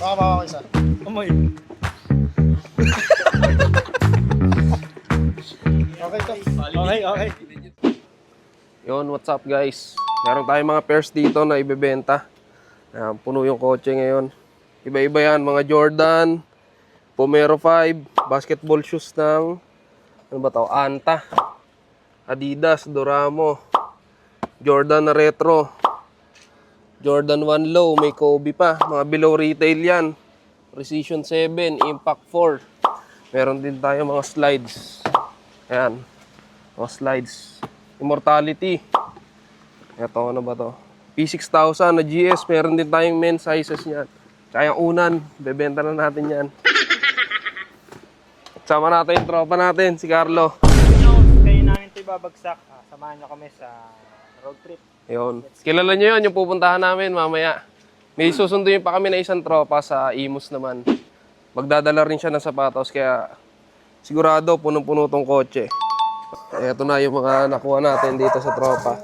Baka ako isa. Amoy. Okay to. Okay. Yon, what's up guys? Meron tayong mga pairs dito na ibebenta. Puno yung kotse ngayon. Iba-iba yan, mga Jordan, Pomero 5, basketball shoes ng ano ba to? Anta, Adidas, Doramo, Jordan na retro, Jordan 1 low, may Kobe pa. Mga below retail yan. Precision 7, Impact 4. Meron din tayo mga slides. Ayan, mga slides. Immortality. Ito, ano ba to? P6000 na GS. Meron din tayong men's sizes niyan. Tsaka yung unan. Bebenta na natin yan. Sama natin yung tropa natin, si Carlo. Kayo namin ito ibabagsak. Samahan nyo kami sa road trip. Ayun. Kilala nyo yun, yung pupuntahan namin mamaya. May susunduin pa kami na isang tropa sa Imus naman. Magdadala rin siya ng sapatos, kaya sigurado punong-puno tong kotse. Ito na yung mga nakuha natin dito sa tropa.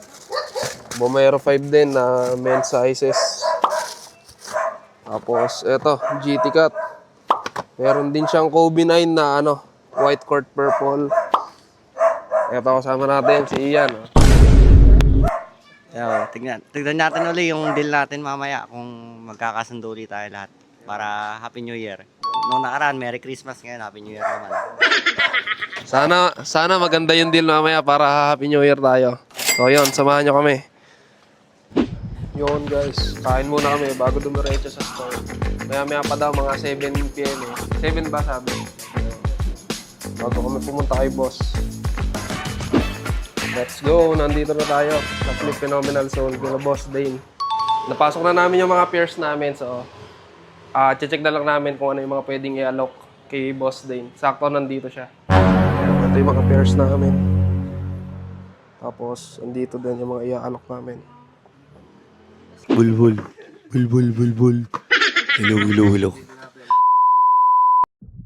Bomero 5 din na men's sizes. Tapos ito, GT Cut. Meron din siyang Kobe 9 na ano, white court purple. Ito kasama natin si Ian. Tignan natin ulit yung deal natin mamaya kung magkakasundo ulit tayo lahat para Happy New Year. Noong nakaraan, Merry Christmas, ngayon Happy New Year naman. Sana maganda yung deal mamaya para Happy New Year tayo. So yun, samahan nyo kami. Yun guys, kain muna kami bago dumiretso sa store. Maya pa daw mga 7 PM eh. 7 ba sabi? Bago kami pumunta kay boss. Let's go, nandito na tayo sa Flip Phenomenal Soul kila Boss Dane. Napasok na namin yung mga pairs namin, so check na lang namin kung ano yung mga pwedeng i-alok kay Boss Dane. Sakto nandito siya. Ayan, ito yung mga pairs namin. Tapos, andito din yung mga i-alok namin. Bulbul. Hello.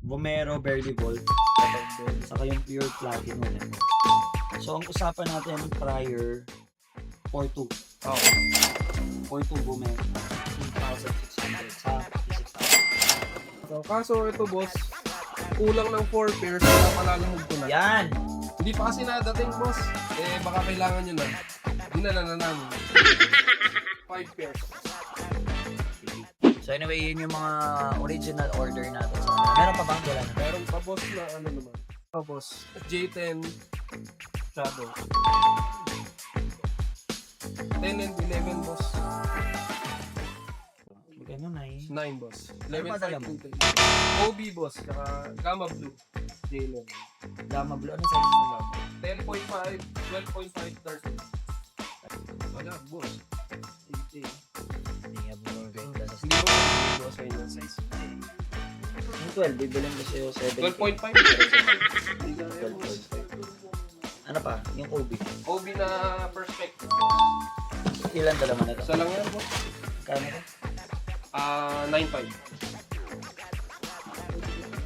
Bomero Barely Bolt, saka yung Pure Platinum. So, ang usapan natin prior, 4.2. Oh. 4.2 Bomero. 2,600 sa 56,000. So, kaso ito boss, kulang ng 4 pairs para palalamog ko na. Yan! Hindi pa kasi nadating boss. Baka kailangan nyo na. Dinala na namin. 5 pairs. So anyway, yun yung mga original order natin. So, meron pa bang wala na? Meron pa boss na ano naman. Tapos, J10 Shadow. 10 and 11 boss. Magkano na eh? 9 boss. Ano pa dala mo? 11 OB boss. Saka Gamma Blue. J11. Gamma Blue. Ano size ng Gamma? 10.5, 12.5 30. Wala boss. Hindi nga bumibenta sa Hindi ko hindi boss sa inyo size. Yung 12, bibilang ko sa'yo 7. 12.5. Hindi ka rin boss. Ano pa? Yung OB. OB na perspective. Ilan dala mo na ito? Isa lang yan boss. Kano ito? 9.5.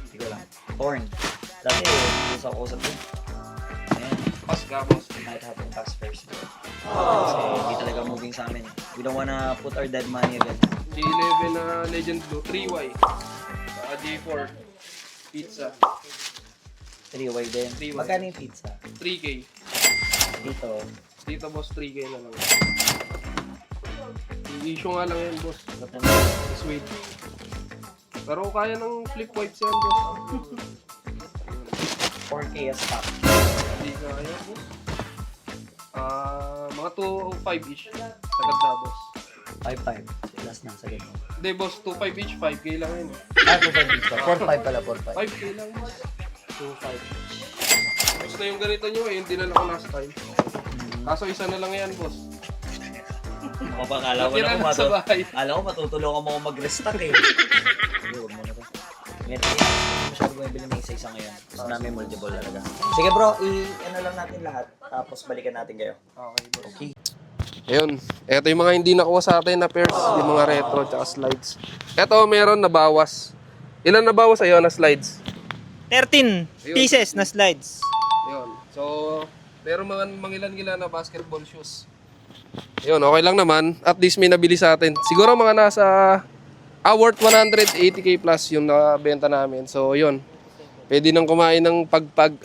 Hindi ko lang. Horn. Dati, hindi sa usap yun. Ayan. Pas ka boss. Might have to pass first. Kasi hindi talaga moving sa amin. We don't wanna put our dead money again. J11 na Legend Blue 3Y. Saka J4 pizza 3-way din. 3-way. Magkano yung pizza? 3K. Dito. Dito boss 3K na lang. Yung issue nga lang yan boss. Sweet. Pero kaya ng flip wipes yan boss. 4K a stock. Hindi kaya boss. Mga 2.5 each. Sagad na boss. 5-5. Last na sa ganun. Hindi boss, 2.5 each, 5K lang yun. Ah, 2.5 dito. 4.5 pala, 4.5. 5K lang boss. 2.5. Gusto yung ganito nyo yung dinala ko last time. Kaso isa na lang yan boss. Ako pa, akala ko Natira na sa bahay. Alam ko, matutulungan mo ako mag-restock eh. Hindi, huwag mo na to. Meron yan. Hindi masyado bumibili ng isa-isa ngayon. Gusto namin multiple talaga. Sige bro, i-ano lang natin lahat. Tapos balikan natin kayo. Okay boss. Okay. Ayun, eto yung mga hindi nakuha sa atin na pairs, yung mga retro tsaka slides. Eto, meron na bawas. Ilan na bawas sa'yo na slides? 13 pieces na slides. Ayun, so meron mga mangilan-ngilan na basketball shoes. Ayun, okay lang naman. At least may nabili sa atin. Siguro mga nasa Worth 180k plus yung nabenta namin. So, yun. Pwede nang kumain ng pagpag.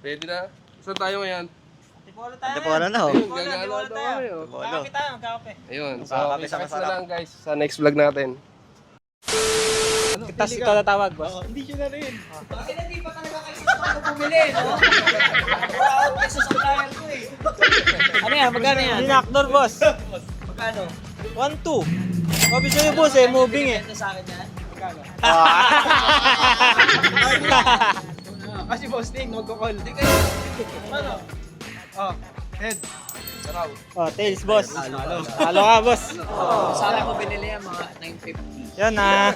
Pwede na. Saan tayo ngayon? Antipolo tayo. Antipolo na, oh. Ayun, gagala daw kami, oh. Magkakape tayo, magkakape. Ayun. So, Magkakape sa kita masarap. na lang guys sa next vlog natin. Tapos ikaw tatawag, boss. Hindi siya na rin. Bakit hindi pa talaga kayo sa bumili, no? Wow, pesos ang kaya ko eh. Ano yan? Magkano yan? Dinakdor, boss. Magkano? 1-2. Sabi sa'yo, boss, moving eh. Ito sa akin yan? Kasi boss, Ting, magkukol. Ano? Oh, head. Oh, tails, boss. Halo ka, boss. Sana ko binili yan mga 950. Yan ah.